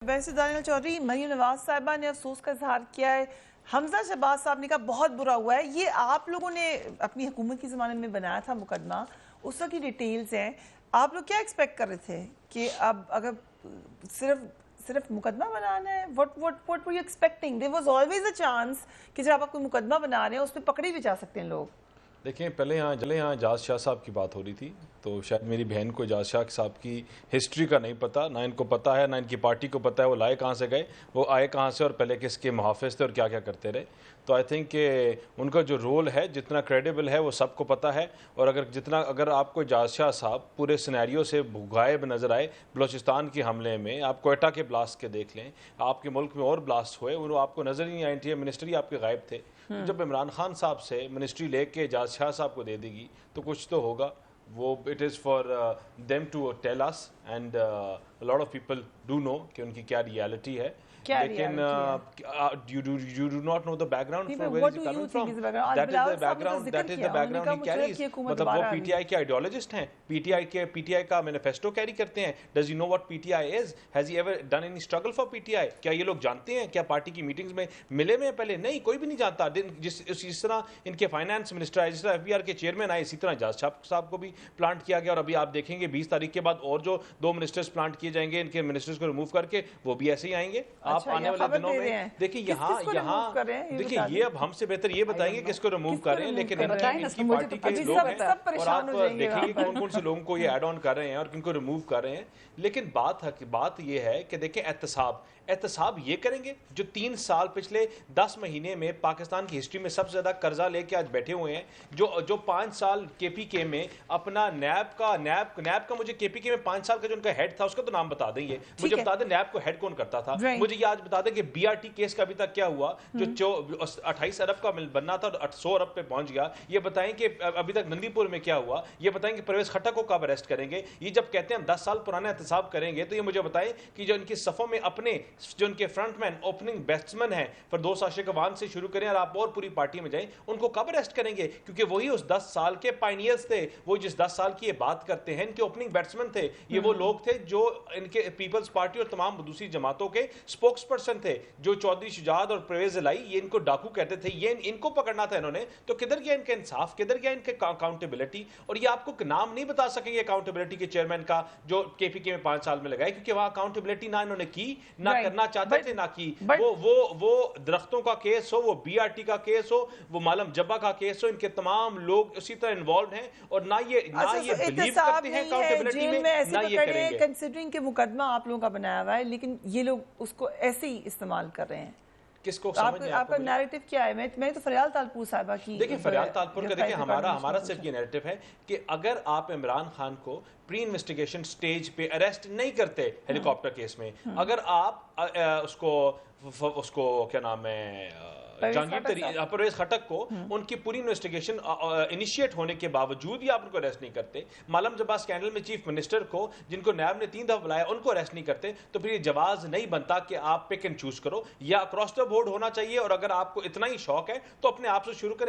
वैसे दानियल चौधरी, मरियम नवाज साहिबा ने अफसोस का इजहार किया है, हमजा शहबाज साहब ने कहा बहुत बुरा हुआ है। ये आप लोगों ने अपनी हुकूमत की ज़माने में बनाया था मुकदमा, उस वक्त की डिटेल्स हैं। आप लोग क्या एक्सपेक्ट कर रहे थे कि अब अगर सिर्फ मुकदमा बनाना है? what were you expecting? There was always a chance कि जब आप कोई मुकदमा बना रहे हैं उस पर पकड़े भी जा सकते हैं लोग। देखें, पहले यहाँ एजाज शाह साहब की बात हो रही थी, तो शायद मेरी बहन को एजाज शाह साहब की हिस्ट्री का नहीं पता, ना इनको पता है, ना इनकी पार्टी को पता है वो लाए कहाँ से गए, वो आए कहाँ से और पहले किसके मुहाफ़िज़ थे और क्या क्या करते रहे। तो आई थिंक कि उनका जो रोल है जितना क्रेडिबल है वो सबको पता है। और अगर आपको एजाज शाह साहब पूरे सिनेरियो से गायब नज़र आए, बलूचिस्तान के हमले में, आप कोयटा के ब्लास्ट के देख लें, आपके मुल्क में और ब्लास्ट हुए, वो आपको नज़र ही नहीं आई थी, मिनिस्ट्री आपके गायब थे। जब इमरान खान साहब से मिनिस्ट्री लेके एजाज शाह साहब को दे देगी तो कुछ तो होगा। वो it is for them to tell us and lot of people do know कि उनकी क्या रियलिटी है। लेकिन you do not know the background from where he's coming from. That is the background he carries. मतलब वो PTI के ideologist हैं, PTI का मैनिफेस्टो कैरी करते हैं। Does he know what PTI is? Has he ever done any struggle for PTI? क्या ये लोग जानते हैं? क्या पार्टी की मीटिंग्स में मिले में पहले? नहीं, कोई भी नहीं जानता। जिस तरह इनके फाइनेंस मिनिस्टर आए, जिस तरह FBR के चेयरमैन आए, इसी तरह एजाज शाह साहब को भी प्लांट किया गया। और अभी आप देखेंगे 20 तारीख के बाद और जो 2 मिनिस्टर्स प्लांट किए जाएंगे, इनके मिनिस्टर्स को रिमूव करके, वो भी ऐसे ही आएंगे। आप आने वाले दिनों में देखिए यहाँ देखिए, ये अब हमसे बेहतर ये बताएंगे किसको रिमूव कर रहे हैं। लेकिन इनकी पार्टी के लोग हैं और आप देखेंगे कौन कौन से लोगों को ये ऐड ऑन कर रहे हैं और किनको रिमूव कर रहे हैं। लेकिन बात ये है कि देखें, एहतसाब ये करेंगे जो 3 साल पिछले 10 महीने में पाकिस्तान की हिस्ट्री में सबसे ज़्यादा कर्जा लेके आज बैठे हुए हैं, जो 5 साल KPK में अपना नैब का मुझे KPK में 5 साल का जो उनका हेड था उसका तो नाम बता देंगे, मुझे बता दें नैब को हेड कौन करता था, मुझे ये आज बता दें कि BRT केस का अभी तक क्या हुआ, जो 28 अरब का बनना था 100 अरब पे पहुंच गया, ये बताएं कि अभी तक नंदीपुर में क्या हुआ, ये बताएं कि परवेज खट्टक को कब अरेस्ट करेंगे। ये जब कहते हैं हम 10 साल पुराना एहतसाब करेंगे, तो ये मुझे बताएं कि जो इनकी सफ़ों में अपने जो उनके फ्रंटमैन ओपनिंग बैट्समैन हैं, फरदौस आशिक अवान से शुरू करें और आप और पूरी पार्टी में जाएं, उनको कब अरेस्ट करेंगे? क्योंकि वही उस 10 साल के पायनियर्स थे, वो जिस 10 साल की ये बात करते हैं, इनके ओपनिंग बैट्समैन थे। ये वो लोग थे जो इनके पीपल्स पार्टी और तमाम दूसरी जमातों के स्पोक्स पर्सन थे, जो चौधरी शुजात और परवेज लाई, ये इनको डाकू कहते थे, ये इनको पकड़ना था इन्होंने। तो किधर गया इनका इंसाफ, किधर गया इनके अकाउंटेबिलिटी? और ये आपको नाम नहीं बता सकेंगे अकाउंटेबिलिटी के चेयरमैन का जो KPK में 5 साल में लगाए, क्योंकि वहां अकाउंटेबिलिटी ना इन्होंने की, ना करना चाहते थे, ना की। वो दरख्तों का केस हो, वो BRT का केस हो, वो मालम जब्बा का केस हो, इनके तमाम लोग उसी तरह इन्वॉल्व हैं और ना ये बिलीव करते हैं अकाउंटेबिलिटी में, ना ये करेंगे। कंसीडरिंग कि मुकदमा आप लोगों का बनाया हुआ है, लेकिन ये लोग उसको ऐसे ही इस्तेमाल कर रहे हैं। किसको आपका नैरेटिव क्या है? मैं तो फरियाल तालपुर साहिबा की, देखिए फरियाल तालपुर का देखिए, हमारा सिर्फ ये नैरेटिव है कि अगर आप इमरान खान को प्री इन्वेस्टिगेशन स्टेज पे अरेस्ट नहीं करते हेलीकॉप्टर केस में, अगर आप उसको क्या नाम है, परवेज खट्टक को उनकी पूरी इन्वेस्टिगेशन इनिशिएट होने के बावजूद भी आप उनको अरेस्ट नहीं करते, मालम जब्बा स्कैंडल में चीफ मिनिस्टर को जिनको नैब ने 3 दफा बुलाया उनको अरेस्ट नहीं करते, तो फिर ये जवाज नहीं बनता कि आप पिक एंड चूज करो, या अक्रॉस द बोर्ड होना चाहिए। और अगर आपको इतना ही शौक है तो अपने आप से शुरू करें।